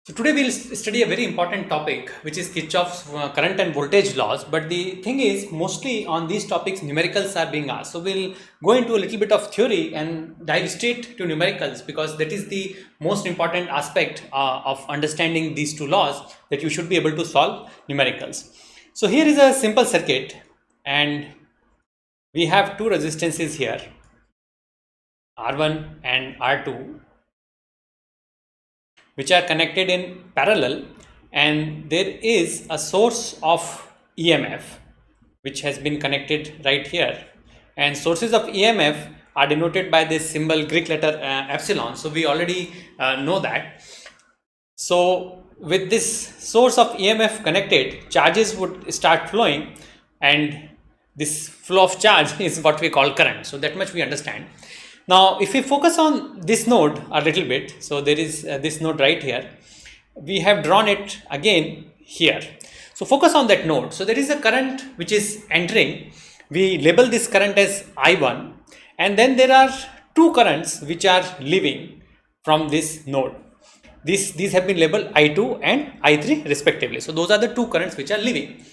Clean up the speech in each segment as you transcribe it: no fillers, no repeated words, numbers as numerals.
So today we'll study a very important topic, which is Kirchhoff's current and voltage laws. But the thing is, mostly on these topics, numericals are being asked. So we'll go into a little bit of theory and dive straight to numericals, because that is the most important aspect of understanding these two laws, that you should be able to solve numericals. So here is a simple circuit, and we have two resistances here, R1 and R2, which are connected in parallel, and there is a source of EMF which has been connected right here, and sources of EMF are denoted by this symbol, Greek letter epsilon. So we already know that. So with this source of EMF connected, charges would start flowing, and this flow of charge is what we call current. So that much we understand. Now, if we focus on this node a little bit, so there is this node right here, we have drawn it again here. So focus on that node. So there is a current which is entering. We label this current as I1, and then there are two currents which are leaving from this node. These have been labeled I2 and I3 respectively. So those are the two currents which are leaving.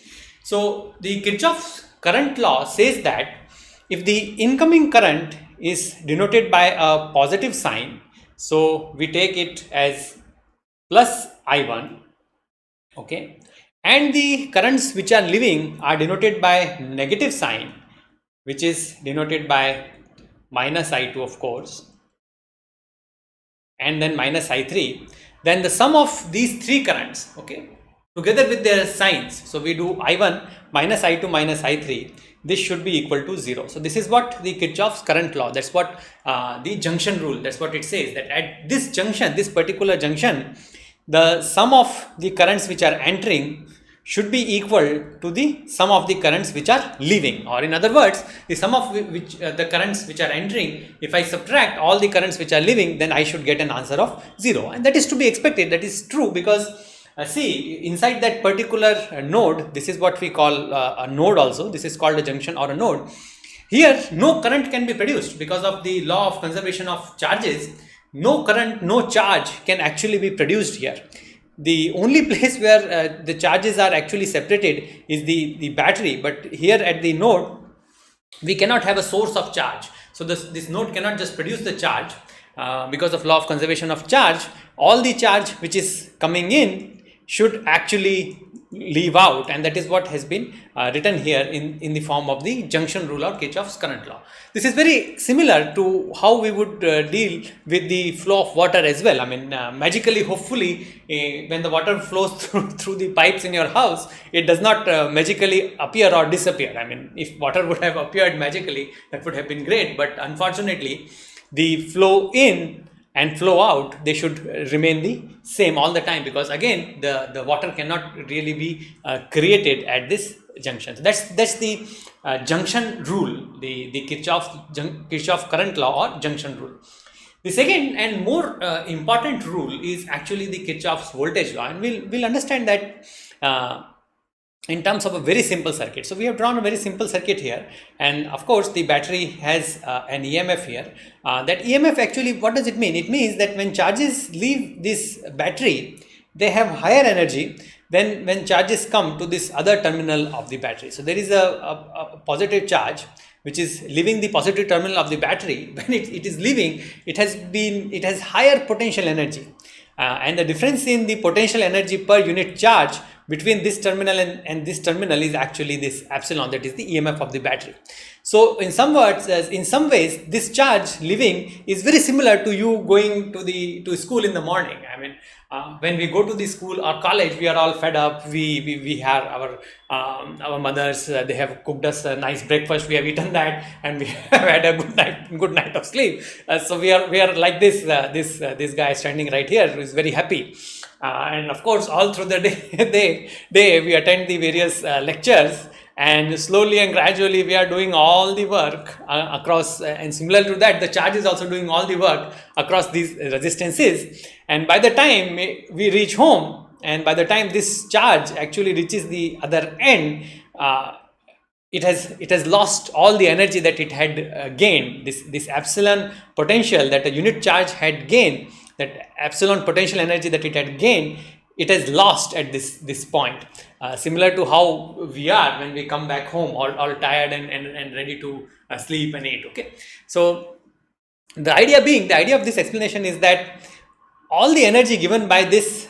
So the Kirchhoff's current law says that if the incoming current is denoted by a positive sign, so we take it as plus I1, okay, and the currents which are leaving are denoted by negative sign, which is denoted by minus I2, of course, and then minus I3, then the sum of these three currents, okay, together with their signs, so we do I1 minus I2 minus I3, this should be equal to 0. So this is what the Kirchhoff's current law, that's what the junction rule, that's what it says, that at this junction, this particular junction, the sum of the currents which are entering should be equal to the sum of the currents which are leaving, or in other words, the sum of which the currents which are entering, if I subtract all the currents which are leaving, then I should get an answer of 0, and that is to be expected. That is true, because see, inside that particular node, this is what we call a node also, this is called a junction or a node. Here no current can be produced because of the law of conservation of charges. No current, no charge can actually be produced here. The only place where the charges are actually separated is the battery, but here at the node we cannot have a source of charge. So this node cannot just produce the charge because of law of conservation of charge. All the charge which is coming in should actually leave out, and that is what has been written here in the form of the junction rule or Kirchhoff's current law. This is very similar to how we would deal with the flow of water as well. I mean, magically, hopefully, when the water flows through the pipes in your house, it does not magically appear or disappear. I mean, if water would have appeared magically, that would have been great, but unfortunately, the flow in and flow out, they should remain the same all the time, because again the water cannot really be created at this junction. So that's the junction rule, the Kirchhoff current law or junction rule. The second and more important rule is actually the Kirchhoff's voltage law, and we'll understand that in terms of a very simple circuit. So we have drawn a very simple circuit here, and of course the battery has an EMF here. That EMF actually, what does it mean? It means that when charges leave this battery, they have higher energy than when charges come to this other terminal of the battery. So there is a positive charge which is leaving the positive terminal of the battery. When it is leaving, it has higher potential energy, and the difference in the potential energy per unit charge between this terminal and this terminal is actually this epsilon, that is the EMF of the battery. So in some ways, this charge leaving is very similar to you going to school in the morning. I mean, when we go to the school or college, we are all fed up. We have our mothers, they have cooked us a nice breakfast. We have eaten that, and we have had a good night of sleep. So we are like this guy standing right here who is very happy. And of course, all through the day we attend the various lectures, and slowly and gradually we are doing all the work across, and similar to that, the charge is also doing all the work across these resistances. And by the time we reach home, and by the time this charge actually reaches the other end, it has lost all the energy that it had gained. This epsilon potential that a unit charge had gained that epsilon potential energy that it had gained, it has lost at this point, similar to how we are when we come back home all tired and ready to sleep and eat. Okay, so the idea of this explanation is that all the energy given by this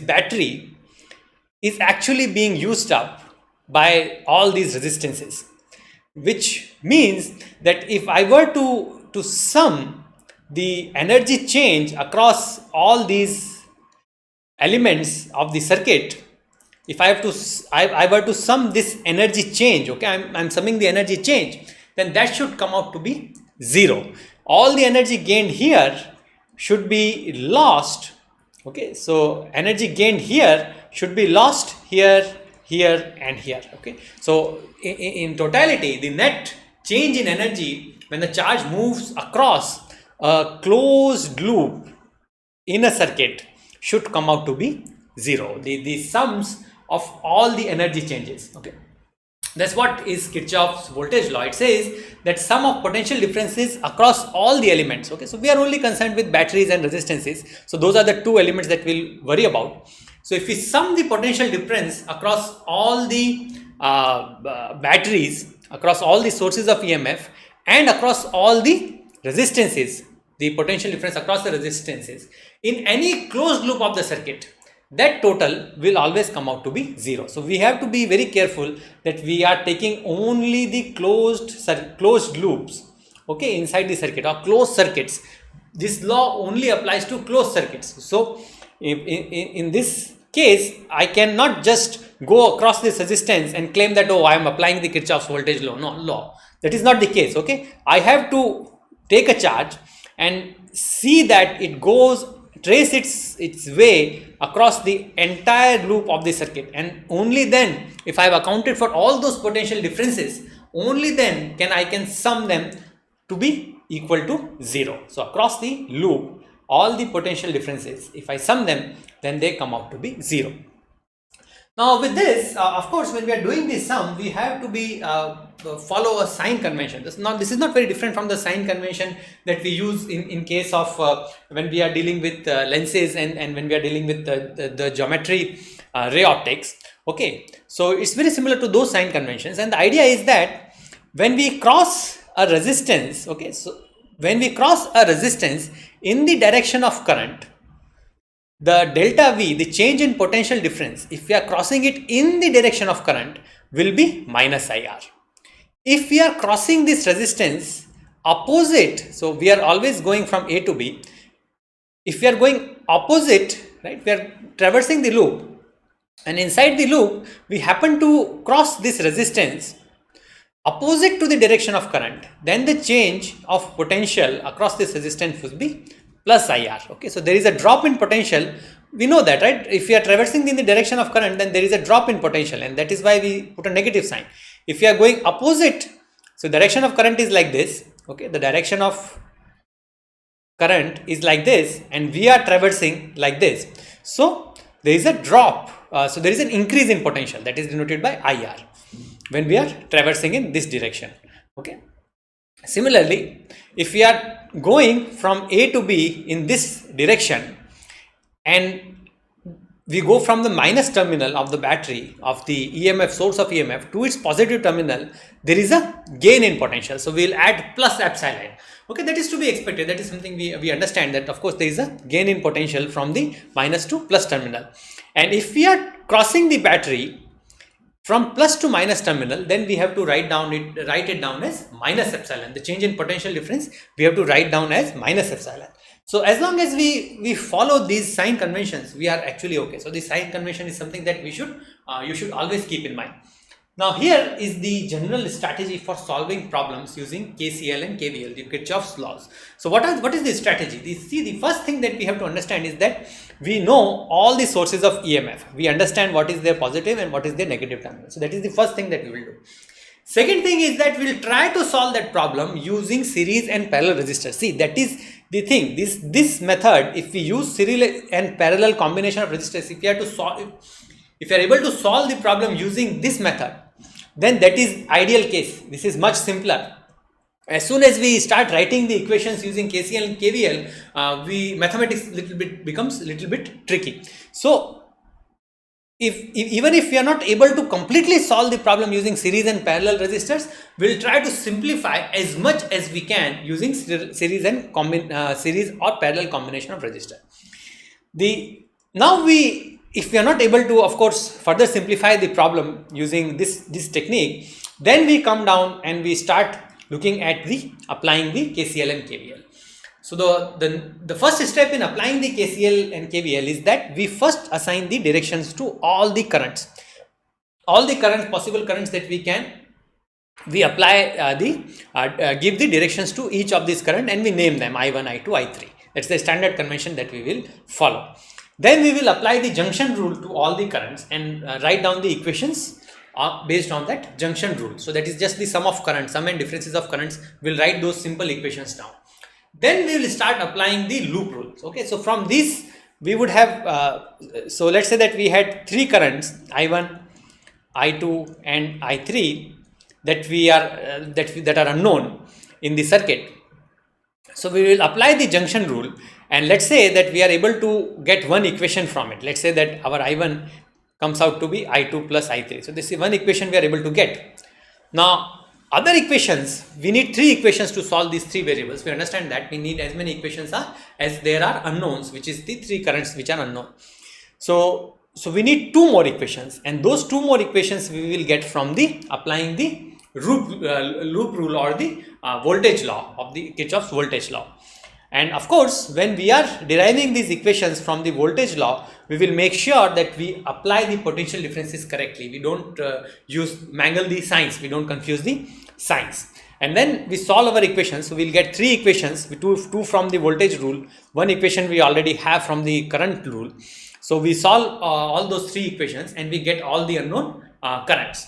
battery is actually being used up by all these resistances, which means that if I were to sum the energy change across all these elements of the circuit, if I were to sum this energy change, okay, I'm summing the energy change, then that should come out to be 0. All the energy gained here should be lost. Okay, so energy gained here should be lost here, here and here. Okay, so in totality, the net change in energy when the charge moves across a closed loop in a circuit should come out to be 0. The sums of all the energy changes. Okay, that's what is Kirchhoff's voltage law. It says that sum of potential differences across all the elements. Okay, so we are only concerned with batteries and resistances. So those are the two elements that we'll worry about. So if we sum the potential difference across all the batteries, across all the sources of EMF and across all the resistances, the potential difference across the resistances in any closed loop of the circuit, that total will always come out to be 0. So we have to be very careful that we are taking only the closed loops, okay, inside the circuit or closed circuits. This law only applies to closed circuits. So in this case, I cannot just go across this resistance and claim that, oh, I am applying the Kirchhoff's voltage law. That is not the case. Okay, I have to take a charge and see that it trace its way across the entire loop of the circuit, and only then, if I have accounted for all those potential differences, only then I can sum them to be equal to 0. So across the loop, all the potential differences, if I sum them, then they come out to be 0. Now with this, of course, when we are doing this sum, we have to follow a sign convention. This is not very different from the sign convention that we use in case of when we are dealing with lenses and when we are dealing with the geometry ray optics. Okay, so it's very similar to those sign conventions, and the idea is that when we cross a resistance, okay, so when we cross a resistance in the direction of current, the delta V, the change in potential difference, if we are crossing it in the direction of current, will be minus IR. If we are crossing this resistance opposite, so we are always going from A to B. If we are going opposite, right, we are traversing the loop, and inside the loop, we happen to cross this resistance opposite to the direction of current, then the change of potential across this resistance will be plus IR. Okay, so there is a drop in potential. We know that, right? If we are traversing in the direction of current, then there is a drop in potential, and that is why we put a negative sign. If we are going opposite, so direction of current is like this. Okay, the direction of current is like this, and we are traversing like this. So there is a drop. So there is an increase in potential that is denoted by IR when we are traversing in this direction. Okay. Similarly, if we are going from A to B in this direction and we go from the minus terminal of the battery of the EMF, source of EMF, to its positive terminal, there is a gain in potential. So we will add plus epsilon. Okay, that is to be expected. That is something we understand, that of course there is a gain in potential from the minus to plus terminal. And if we are crossing the battery from plus to minus terminal, then we have to write it down as minus epsilon. The change in potential difference we have to write down as minus epsilon. So as long as we follow these sign conventions, we are actually okay. So the sign convention is something that you should always keep in mind. Now here is the general strategy for solving problems using KCL and KVL, the Kirchhoff's laws. So what is the strategy? The first thing that we have to understand is that we know all the sources of EMF. We understand what is their positive and what is their negative terminal. So that is the first thing that we will do. Second thing is that we will try to solve that problem using series and parallel resistors. See, that is the thing. This method, if we use serial and parallel combination of resistors, if you are able to solve the problem using this method, then that is ideal case. This is much simpler. as soon as we start writing the equations using KCL and KVL, mathematics becomes a little bit tricky. So even if we are not able to completely solve the problem using series and parallel resistors, we'll try to simplify as much as we can using series and series or parallel combination of resistor. If we are not able to, of course, further simplify the problem using this technique, then we come down and we start looking at applying the KCL and KVL. So the first step in applying the KCL and KVL is that we first assign the directions to all the currents, possible currents that we apply give the directions to each of these current, and we name them I1, I2, I3. That's the standard convention that we will follow. Then we will apply the junction rule to all the currents and write down the equations based on that junction rule. So that is just the sum of currents, sum and differences of currents. We'll write those simple equations down. Then we will start applying the loop rules. Okay, so from this we would have, so let's say that we had three currents, I1, I2 and I3 that are unknown in the circuit. So we will apply the junction rule, and let's say that we are able to get one equation from it. Let's say that our I1 comes out to be I2 plus I3. So this is one equation we are able to get. Now other equations, we need three equations to solve these three variables. We understand that we need as many equations as there are unknowns, which is the three currents which are unknown. So we need two more equations, and those two more equations we will get from applying the loop rule or the voltage law of the Kirchhoff's voltage law. And of course, when we are deriving these equations from the voltage law, we will make sure that we apply the potential differences correctly. We don't mangle the signs, we don't confuse the signs. And then we solve our equations. So we'll get three equations, two from the voltage rule, one equation we already have from the current rule. So we solve all those three equations and we get all the unknown currents.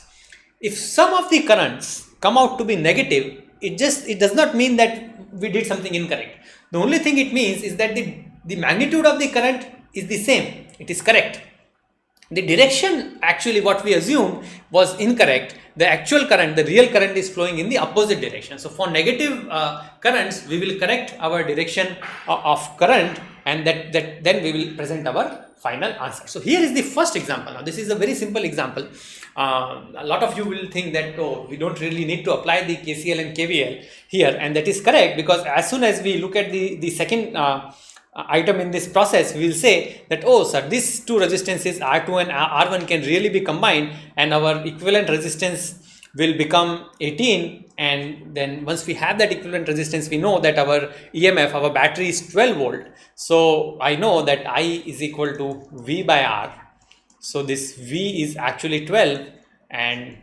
If some of the currents come out to be negative, it does not mean that we did something incorrect. The only thing it means is that the magnitude of the current is the same. It is correct. The direction, actually what we assumed was incorrect. The actual current, the real current, is flowing in the opposite direction. So for negative currents, we will correct our direction of current, and then we will present our final answer. So here is the first example. Now this is a very simple example. A lot of you will think that, oh, we don't really need to apply the KCL and KVL here, and that is correct, because as soon as we look at the second item in this process, we will say that, oh sir, these two resistances R2 and R1 can really be combined, and our equivalent resistance will become 18, and then once we have that equivalent resistance, we know that our EMF, our battery, is 12 volt. So I know that I is equal to V by R. So this V is actually 12 and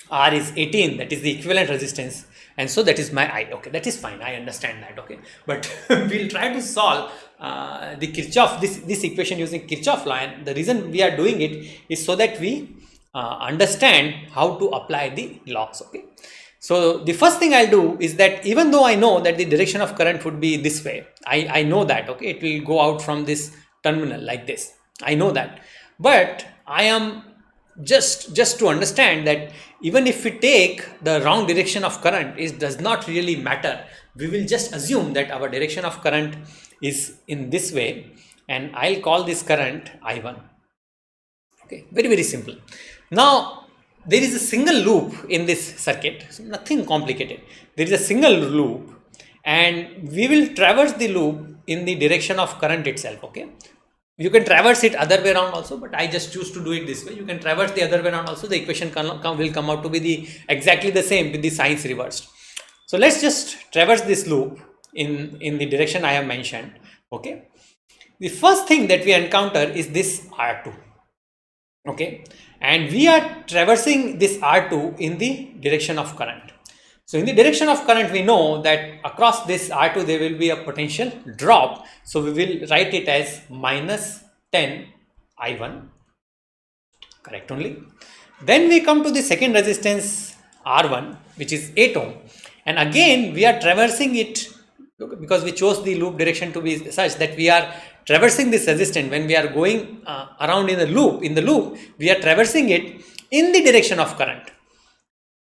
R is 18, that is the equivalent resistance, and so that is my I. Okay, that is fine, I understand that. Okay, but we'll try to solve the Kirchhoff, this equation using Kirchhoff law, and the reason we are doing it is so that we understand how to apply the laws. Okay, so the first thing I'll do is that, even though I know that the direction of current would be this way, I know that, okay, it will go out from this terminal like this, I know that, but I am just to understand that even if we take the wrong direction of current, it does not really matter. We will just assume that our direction of current is in this way, and I'll call this current I1. Okay, very simple. Now there is a single loop in this circuit, so nothing complicated. There is a single loop, and we will traverse the loop in the direction of current itself. Okay, you can traverse it other way around also, but I just choose to do it this way. You can traverse the other way around also. The equation will come out to be exactly the same with the signs reversed. So let's just traverse this loop in the direction I have mentioned. Okay, the first thing that we encounter is this R2. Okay, and we are traversing this R2 in the direction of current. So in the direction of current, we know that across this R2 there will be a potential drop. So we will write it as minus 10 I1, correct only. Then we come to the second resistance R1, which is 8 ohm, and again we are traversing it, because we chose the loop direction to be such that we are traversing this resistance. When we are going around in the loop, we are traversing it in the direction of current.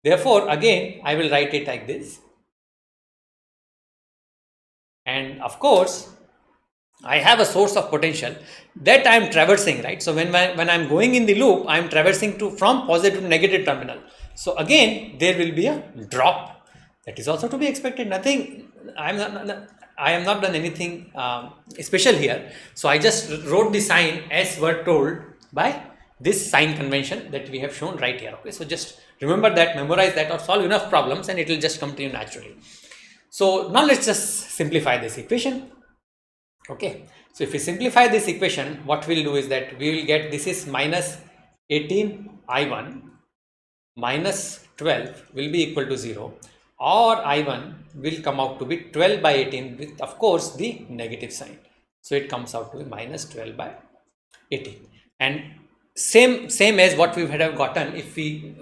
Therefore, again I will write it like this. and of course I have a source of potential that I am traversing, right? So when I'm going in the loop, I am traversing from positive to negative terminal. So again, there will be a drop. That is also to be expected. Nothing. I am not done anything special here. So I just wrote the sign as were told by this sign convention that we have shown right here. Okay. So just remember that, memorize that, or solve enough problems, and it will just come to you naturally. So now let's just simplify this equation. Okay, so if we simplify this equation, what we'll do is that we will get, this is minus 18I1 minus 12 will be equal to 0, or I1 will come out to be 12 by 18 with, of course, the negative sign. So it comes out to be minus 12 by 18, and same as what we would have gotten if we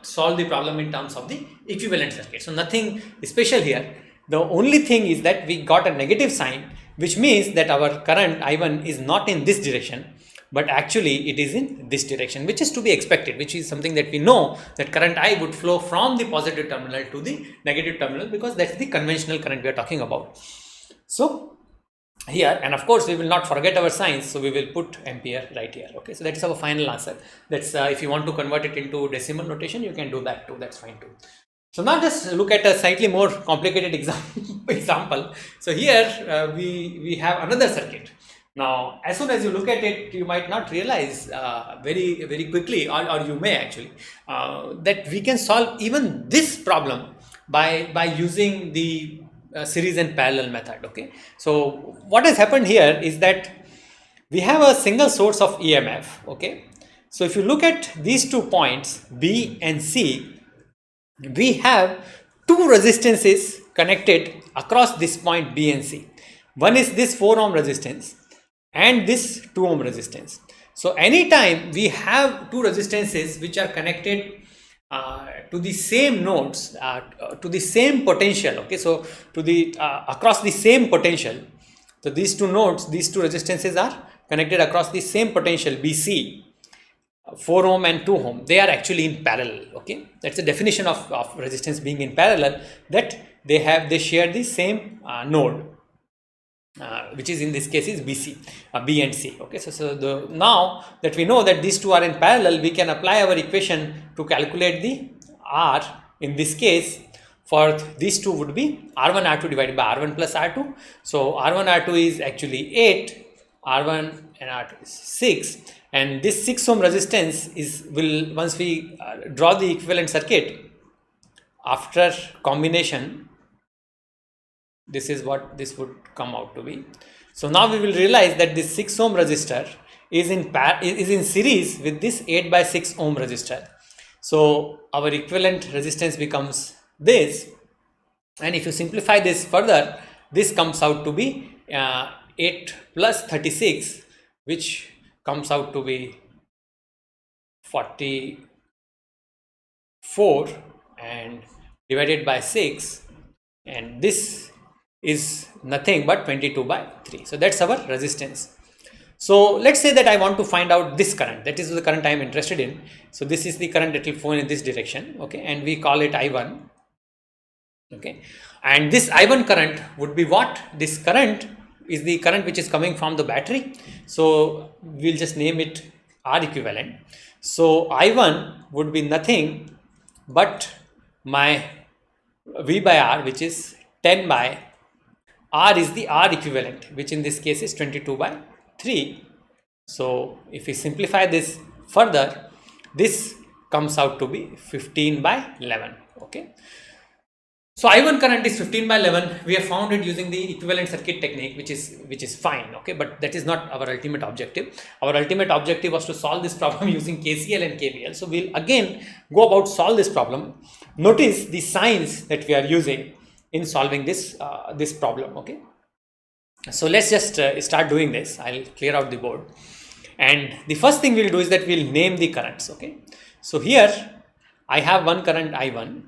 solve the problem in terms of the equivalent circuit. So nothing special here. The only thing is that we got a negative sign, which means that our current I1 is not in this direction, but actually it is in this direction, which is to be expected, which is something that we know that current I would flow from the positive terminal to the negative terminal, because that's the conventional current we are talking about. So here, and of course we will not forget our signs, so we will put ampere right here. Okay, so that is our final answer. That's if you want to convert it into decimal notation, you can do that too, that's fine too. So now just look at a slightly more complicated example. So here we have another circuit. Now as soon as you look at it, you might not realize very quickly, or you may actually, that we can solve even this problem by using the series and parallel method. Okay, so what has happened here is that we have a single source of EMF. Okay, so if you look at these 2 points B and C, we have 2 resistances connected across this point B and C. One is this 4 ohm resistance and this 2 ohm resistance. So anytime we have 2 resistances which are connected to the same nodes, to the same potential, okay, so to the across the same potential, so these 2 nodes, these 2 resistances are connected across the same potential BC, 4 ohm and 2 ohm, they are actually in parallel. Okay, that's the definition of resistance being in parallel, that they share the same node, which is in this case is BC, B and C. Okay, so now that we know that these 2 are in parallel, we can apply our equation to calculate the R. In this case, for these 2 would be R1 R2 divided by R1 plus R2. So R1 R2 is actually 8, R1 and R2 is 6, and this 6 ohm resistance will once we draw the equivalent circuit after combination, this is what this would come out to be. So now we will realize that this 6 ohm resistor is in series with this 8 by 6 ohm resistor. So our equivalent resistance becomes this, and if you simplify this further, this comes out to be 8 plus 36, which comes out to be 44, and divided by 6, and this is nothing but 22 by 3. So that's our resistance. So let's say that I want to find out this current, that is the current I am interested in. So this is the current that will flow in this direction. Okay, and we call it I1. Okay, and this I1 current would be what? This current is the current which is coming from the battery. So we'll just name it R equivalent. So I1 would be nothing but my V by R, which is 10 by R is the R equivalent, which in this case is 22 by 3. So if we simplify this further, this comes out to be 15 by 11. Okay, so I1 current is 15 by 11. We have found it using the equivalent circuit technique, which is fine. Okay, but that is not our ultimate objective. Our ultimate objective was to solve this problem using KCL and KVL. So we'll again go about solve this problem. Notice the signs that we are using in solving this problem. Okay, so let's just start doing this. I'll clear out the board, and the first thing we'll do is that we'll name the currents. Okay, so here I have one current I1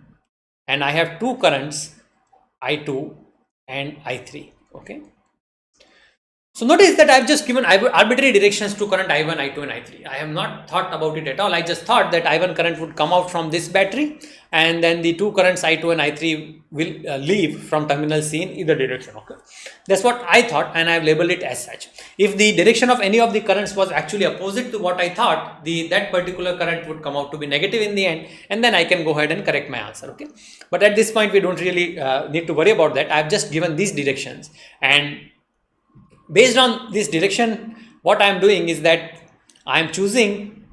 and I have 2 currents I2 and I3. Okay, So notice that I have just given arbitrary directions to current I1, I2 and I3. I have not thought about it at all. I just thought that I1 current would come out from this battery, and then the two currents I2 and I3 will leave from terminal C in either direction. Okay, that's what I thought, and I have labeled it as such. If the direction of any of the currents was actually opposite to what I thought, that particular current would come out to be negative in the end, and then I can go ahead and correct my answer. Okay, but at this point we don't really need to worry about that. I have just given these directions, and based on this direction, what I am doing is that I am choosing.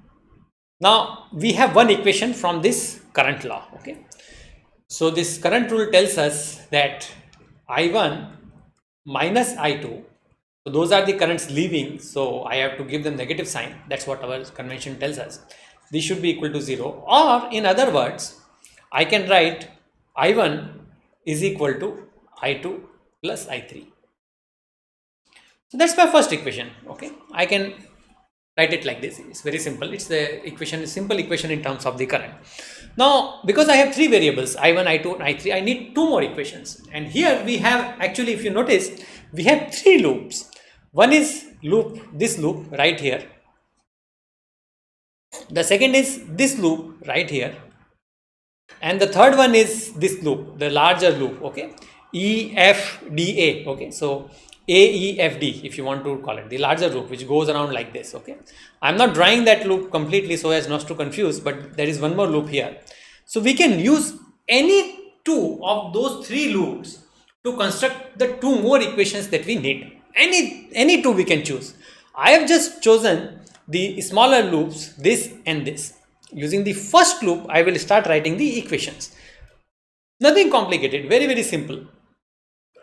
Now we have one equation from this current law. Okay, so this current rule tells us that I1 minus I2, so those are the currents leaving, so I have to give them negative sign. That's what our convention tells us. This should be equal to 0, or in other words, I can write I1 is equal to I2 plus I3. So that's my first equation. Okay, I can write it like this. It's very simple. It's the equation, a simple equation in terms of the current. Now, because I have three variables, I1, I2 and I3, I need two more equations. And here we have, actually, if you notice, we have three loops. One is this loop right here. The second is this loop right here. And the third one is this loop, the larger loop. Okay, EFDA. Okay, so AEFD, if you want to call it, the larger loop which goes around like this. Okay, I'm not drawing that loop completely so as not to confuse, but there is one more loop here. So we can use any two of those three loops to construct the two more equations that we need. Any two we can choose. I have just chosen the smaller loops, this and this. Using the first loop, I will start writing the equations. Nothing complicated, very, very simple.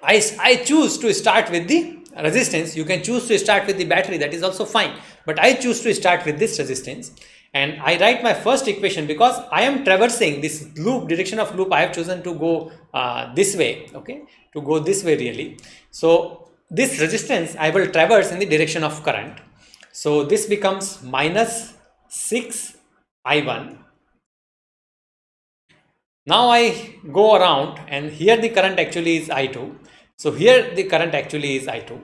I choose to start with the resistance. You can choose to start with the battery, that is also fine, but I choose to start with this resistance, and I write my first equation because I am traversing this loop, direction of loop I have chosen to go this way. Okay, to go this way really. So this resistance I will traverse in the direction of current. So this becomes minus 6 I1. Now I go around, and here the current actually is I2. So here the current actually is I2.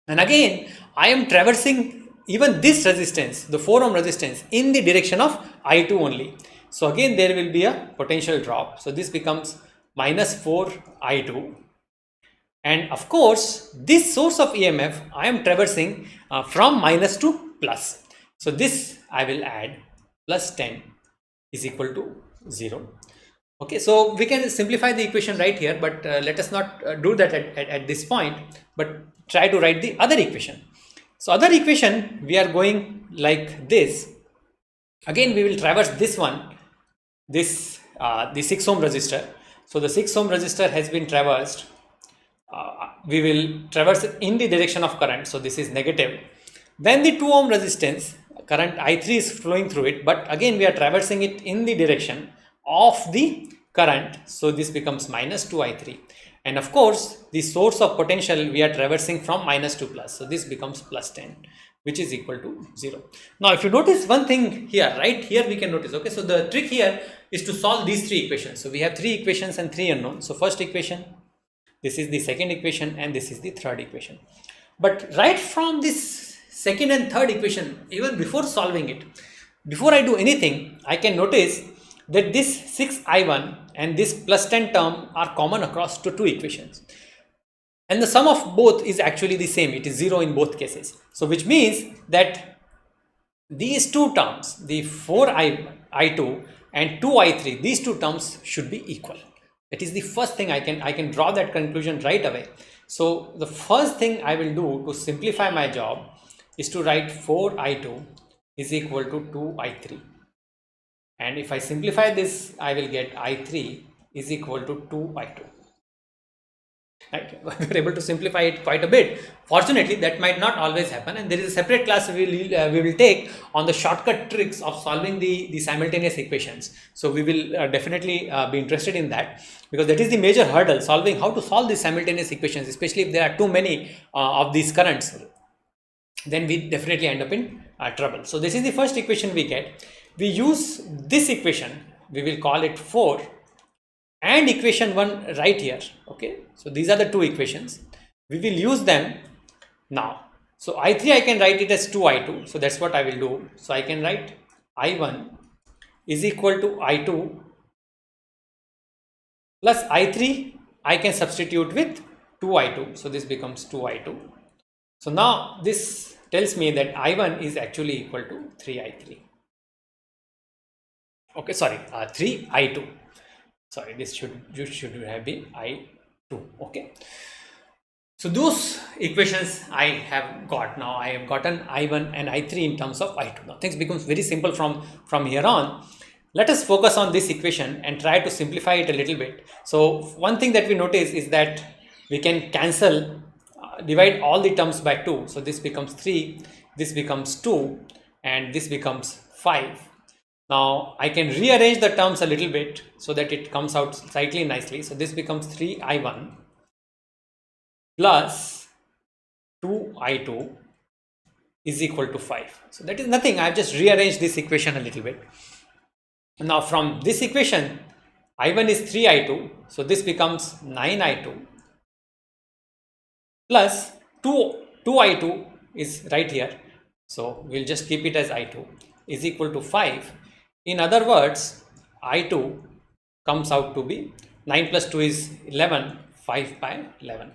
And again, I am traversing even this resistance, the 4 ohm resistance, in the direction of I2 only. So again, there will be a potential drop. So this becomes minus 4 I2. And of course, this source of EMF I am traversing from minus to plus. So this I will add plus 10 is equal to 0. Okay, so we can simplify the equation right here, but let us not do that at this point, but try to write the other equation. So other equation, we are going like this. Again, we will traverse this one, the 6 ohm resistor. So the 6 ohm resistor has been traversed. We will traverse it in the direction of current. So this is negative. Then the 2 ohm resistance, current I3 is flowing through it, but again we are traversing it in the direction of the current. So this becomes minus 2 I3. And of course, the source of potential we are traversing from minus to plus. So this becomes plus 10, which is equal to 0. Now, if you notice one thing here, right here we can notice. Okay, so the trick here is to solve these three equations. So we have three equations and three unknowns. So first equation, this is the second equation, and this is the third equation. But right from this second and third equation, even before solving it, before I do anything, I can notice that this 6 I1 and this plus 10 term are common across to two equations. And the sum of both is actually the same. It is 0 in both cases. So which means that these two terms, the 4 I2 and 2 I3, these two terms should be equal. That is the first thing I can draw that conclusion right away. So the first thing I will do to simplify my job is to write 4 I2 is equal to 2 I3. And if I simplify this, I will get I3 is equal to 2 I2. Right? We were able to simplify it quite a bit. Fortunately, that might not always happen, and there is a separate class we will take on the shortcut tricks of solving the simultaneous equations. So we will definitely be interested in that, because that is the major hurdle, solving how to solve these simultaneous equations, especially if there are too many of these currents. Then we definitely end up in trouble. So this is the first equation we get. We use this equation, we will call it 4, and equation 1 right here. Okay, so these are the two equations. We will use them Now, so I3 I can write it as 2I2. So that's what I will do. So I can write I1 is equal to I2 plus I3 I can substitute with 2I2. So this becomes 2I2. So now this tells me that I1 is actually equal to 3I3. Okay, sorry, 3I2. Sorry, this should have been I2. Okay. So those equations I have got. Now I have gotten I1 and I3 in terms of I2. Now things becomes very simple from here on. Let us focus on this equation and try to simplify it a little bit. So one thing that we notice is that we can cancel, divide all the terms by 2. So this becomes 3, this becomes 2, and this becomes 5. Now I can rearrange the terms a little bit so that it comes out slightly nicely. So this becomes 3I1 plus 2I2 is equal to 5. So that is nothing. I have just rearranged this equation a little bit. Now from this equation, I1 is 3I2. So this becomes 9I2 plus 2I2 is right here. So we'll just keep it as I2 is equal to 5. In other words, I2 comes out to be 9 plus 2 is 11, 5 by 11.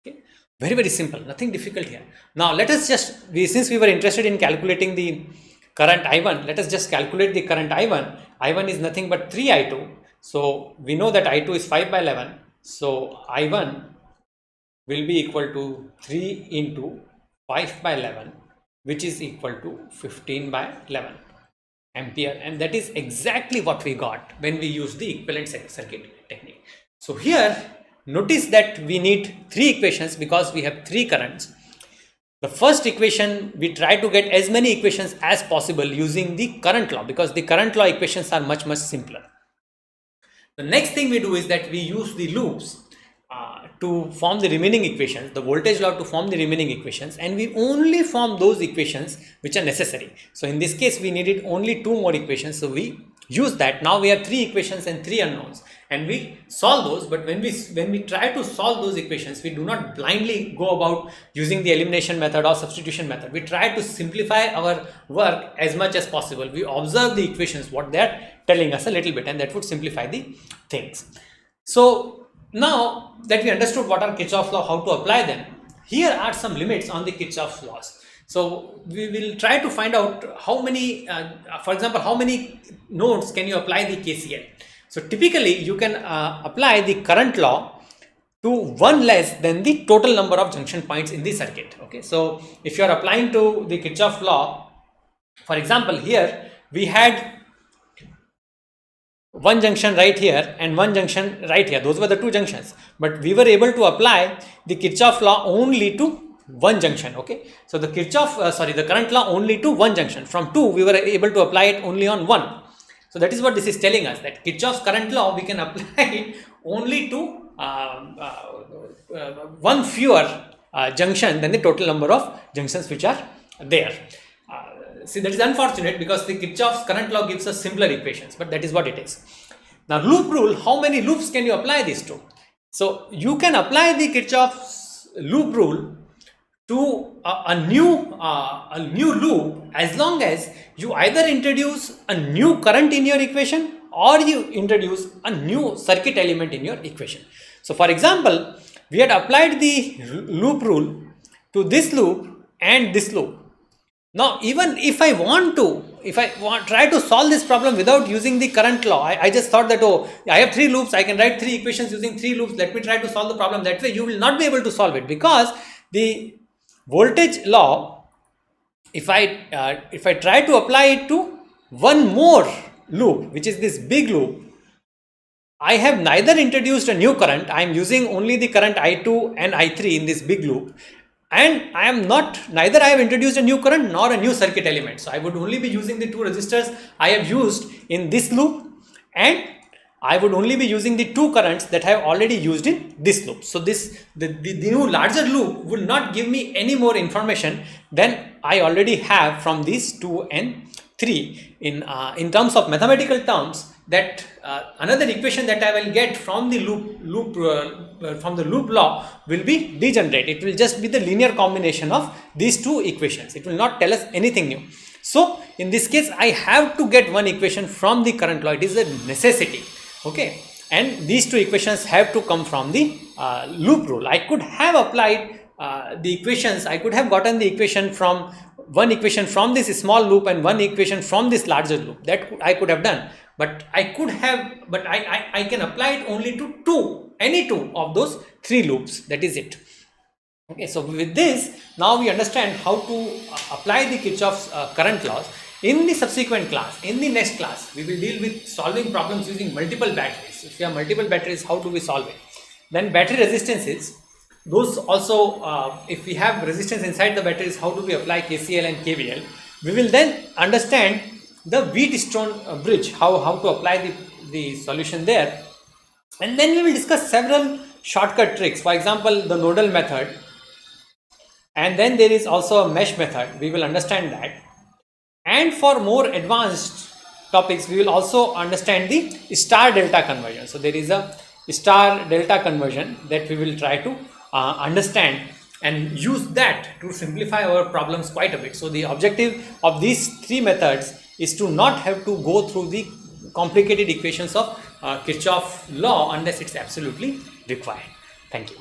Okay. Very, very simple, nothing difficult here. Now let us just, since we were interested in calculating the current I1, let us just calculate the current I1. I1 is nothing but 3I2. So we know that I2 is 5 by 11. So I1 will be equal to 3 into 5 by 11, which is equal to 15 by 11 ampere, and that is exactly what we got when we use the equivalent circuit technique. So here notice that we need 3 equations because we have 3 currents. The first equation, we try to get as many equations as possible using the current law because the current law equations are much simpler. The next thing we do is that we use the loops to form the remaining equations, the voltage law to form the remaining equations, and we only form those equations which are necessary. So in this case we needed only 2 more equations, so we use that. Now we have 3 equations and 3 unknowns and we solve those, but when we try to solve those equations, we do not blindly go about using the elimination method or substitution method. We try to simplify our work as much as possible. We observe the equations, what they are telling us a little bit, and that would simplify the things. So now that we understood what are Kirchhoff's law, how to apply them, here are some limits on the Kirchhoff's laws. So we will try to find out how many, for example, how many nodes can you apply the KCL. So typically you can apply the current law to 1 less than the total number of junction points in the circuit. Okay, so if you are applying to the Kirchhoff law, for example, here we had one junction right here and one junction right here. Those were the 2 junctions, but we were able to apply the Kirchhoff law only to 1 junction. Okay, so the the current law only to 1 junction. From 2 we were able to apply it only on 1. So that is what this is telling us, that Kirchhoff's current law we can apply it only to 1 fewer junction than the total number of junctions which are there. See, that is unfortunate because the Kirchhoff's current law gives us simpler equations, but that is what it is. Now loop rule, how many loops can you apply this to? So you can apply the Kirchhoff's loop rule to a new loop as long as you either introduce a new current in your equation or you introduce a new circuit element in your equation. So for example, we had applied the loop rule to this loop and this loop. Now even if I try to solve this problem without using the current law, I just thought that, oh, I have 3 loops, I can write 3 equations using 3 loops, let me try to solve the problem that way. You will not be able to solve it because the voltage law, if I try to apply it to one more loop, which is this big loop, I have neither introduced a new current, I am using only the current I2 and I3 in this big loop, and neither I have introduced a new current nor a new circuit element. So I would only be using the 2 resistors I have used in this loop, and I would only be using the 2 currents that I have already used in this loop. So the new larger loop will not give me any more information than I already have from these 2 and 3. In terms of mathematical terms, that another equation that I will get from the loop law will be degenerate. It will just be the linear combination of these two equations. It will not tell us anything new. So in this case, I have to get one equation from the current law. It is a necessity. Okay, and these two equations have to come from the loop rule. I could have applied the equations. I could have gotten the equation from one equation from this small loop and one equation from this larger loop. That I could have done, but I can apply it only to any two of those three loops. That is it. Okay, so with this, now we understand how to apply the Kirchhoff's current laws. In the subsequent class, in the next class, we will deal with solving problems using multiple batteries. If you have multiple batteries, how do we solve it? Then battery resistances, those also, if we have resistance inside the batteries, how do we apply KCL and KVL? We will then understand the Wheatstone bridge, how to apply the solution there. And then we will discuss several shortcut tricks. For example, the nodal method. And then there is also a mesh method. We will understand that. And for more advanced topics, we will also understand the star delta conversion. So there is a star delta conversion that we will try to understand and use that to simplify our problems quite a bit. So the objective of these three methods is to not have to go through the complicated equations of Kirchhoff law unless it's absolutely required. Thank you.